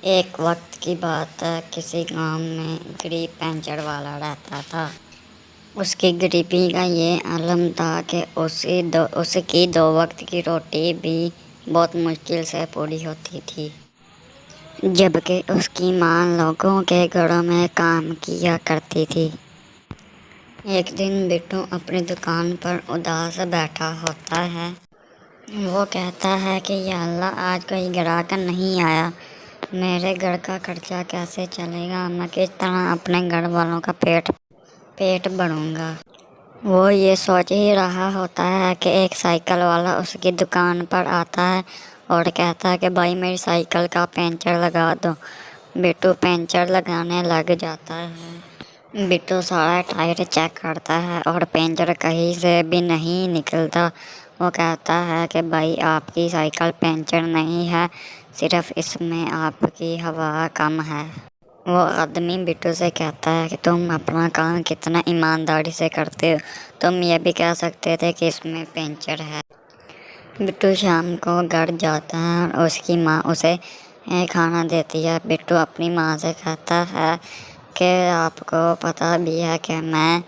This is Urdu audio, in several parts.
ایک وقت کی بات ہے، کسی گاؤں میں غریب پینچر والا رہتا تھا۔ اس کی غریبی کا یہ عالم تھا کہ اس کی 2 وقت کی روٹی بھی بہت مشکل سے پوری ہوتی تھی، جبکہ اس کی ماں لوگوں کے گھروں میں کام کیا کرتی تھی۔ ایک دن بٹو اپنی دکان پر اداس بیٹھا ہوتا ہے۔ وہ کہتا ہے کہ یا اللہ، آج کوئی گراہک نہیں آیا، میرے گھر کا خرچہ کیسے چلے گا، میں کس طرح اپنے گھر والوں کا پیٹ بھروں گا۔ وہ یہ سوچ ہی رہا ہوتا ہے کہ ایک سائیکل والا اس کی دکان پر آتا ہے اور کہتا ہے کہ بھائی، میری سائیکل کا پنچر لگا دو۔ بٹو پنچر لگانے لگ جاتا ہے۔ بٹو سارا ٹائر چیک کرتا ہے اور پنچر کہیں سے بھی نہیں نکلتا۔ وہ کہتا ہے کہ بھائی، آپ کی سائیکل پنچر نہیں ہے، صرف اس میں آپ کی ہوا کم ہے۔ وہ آدمی بٹو سے کہتا ہے کہ تم اپنا کام کتنا ایمانداری سے کرتے ہو، تم یہ بھی کہہ سکتے تھے کہ اس میں پنچر ہے۔ بٹو شام کو گھر جاتا ہے اور اس کی ماں اسے کھانا دیتی ہے۔ بٹو اپنی ماں سے کہتا ہے کہ آپ کو پتہ بھی ہے کہ میں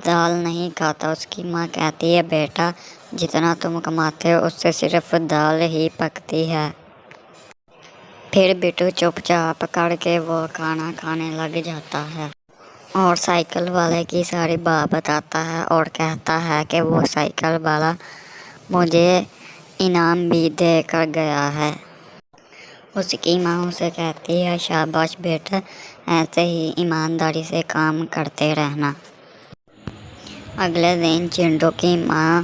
دال نہیں کھاتا۔ اس کی ماں کہتی ہے بیٹا، جتنا تم کماتے ہو اس سے صرف دال ہی پکتی ہے۔ پھر بٹو چپ چاپ کر کے وہ کھانا کھانے لگ جاتا ہے اور سائیکل والے کی ساری بات بتاتا ہے اور کہتا ہے کہ وہ سائیکل والا مجھے انعام بھی دے کر گیا ہے۔ اس کی ماں اسے کہتی ہے شاباش بیٹا، ایسے ہی ایمانداری سے کام کرتے رہنا۔ اگلے دن چنٹو کی ماں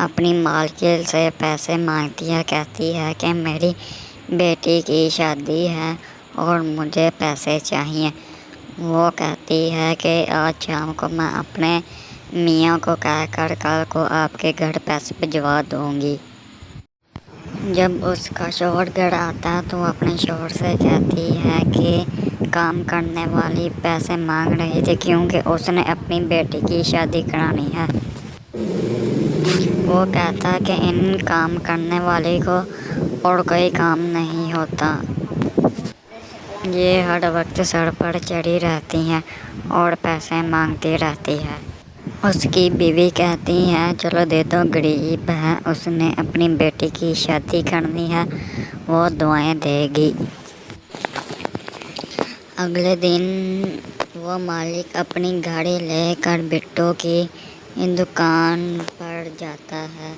اپنی مالکن سے پیسے مانگتی ہے، کہتی ہے کہ میری بیٹی کی شادی ہے اور مجھے پیسے چاہیے۔ وہ کہتی ہے کہ آج شام کو میں اپنے میاں کو کہہ کر کل کو آپ کے گھر پیسے بھجوا دوں گی۔ جب اس کا شوہر گھر آتا ہے تو وہ اپنے شوہر سے کہتی ہے کہ کام کرنے والی پیسے مانگ رہی تھی کیونکہ اس نے اپنی بیٹی کی شادی کرانی ہے۔ وہ کہتا ہے کہ ان کام کرنے والی کو اور کوئی کام نہیں ہوتا، یہ ہر وقت سر پر چڑھی رہتی ہیں اور پیسے مانگتی رہتی ہے۔ اس کی بیوی کہتی ہے چلو دے دو، غریب ہے، اس نے اپنی بیٹی کی شادی کرنی ہے، وہ دعائیں دے گی۔ اگلے دن وہ مالک اپنی گاڑی لے کر بٹو کی دکان پر جاتا ہے۔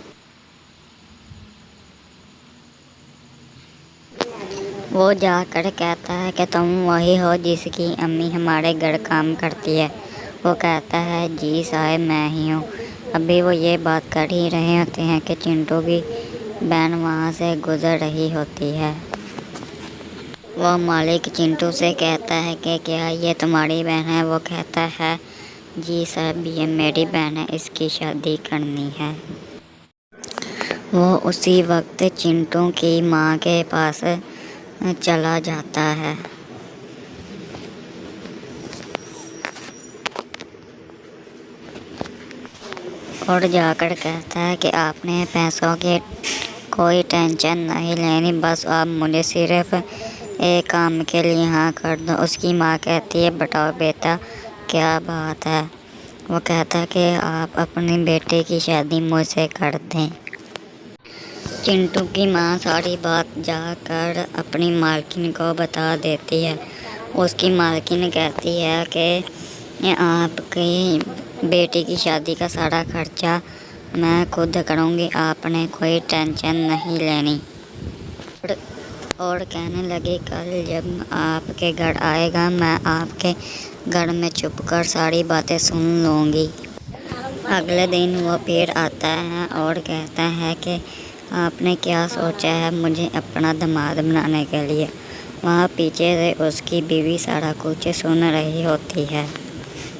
وہ جا کر کہتا ہے کہ تم وہی ہو جس کی امی ہمارے گھر کام کرتی ہے؟ وہ کہتا ہے جی صاحب، میں ہی ہوں۔ ابھی وہ یہ بات کر ہی رہے ہوتے ہیں کہ چنٹو کی بہن وہاں سے گزر رہی ہوتی ہے۔ وہ مالک چنٹو سے کہتا ہے کہ کیا یہ تمہاری بہن ہے؟ وہ کہتا ہے جی صاحب، یہ میری بہن ہے، اس کی شادی کرنی ہے۔ وہ اسی وقت چنٹو کی ماں کے پاس چلا جاتا ہے اور جا کر کہتا ہے کہ آپ نے پیسوں کی کوئی ٹینشن نہیں لینی، بس آپ مجھے صرف ایک کام کے لیے ہاں کر دو۔ اس کی ماں کہتی ہے بتاؤ بیٹا، کیا بات ہے؟ وہ کہتا ہے کہ آپ اپنی بیٹی کی شادی مجھ سے کر دیں۔ چنٹو کی ماں ساری بات جا کر اپنی مالکن کو بتا دیتی ہے۔ اس کی مالکن کہتی ہے کہ آپ کی بیٹی کی شادی کا سارا خرچہ میں خود کروں گی، آپ نے کوئی ٹینشن نہیں لینی۔ اور کہنے لگی کل جب آپ کے گھر آئے گا میں آپ کے گھر میں چھپ کر ساری باتیں سن لوں گی۔ اگلے دن وہ پھر آتا ہے اور کہتا ہے کہ آپ نے کیا سوچا ہے مجھے اپنا داماد بنانے کے لیے؟ وہاں پیچھے سے اس کی بیوی سارا کچھ سن رہی ہوتی ہے۔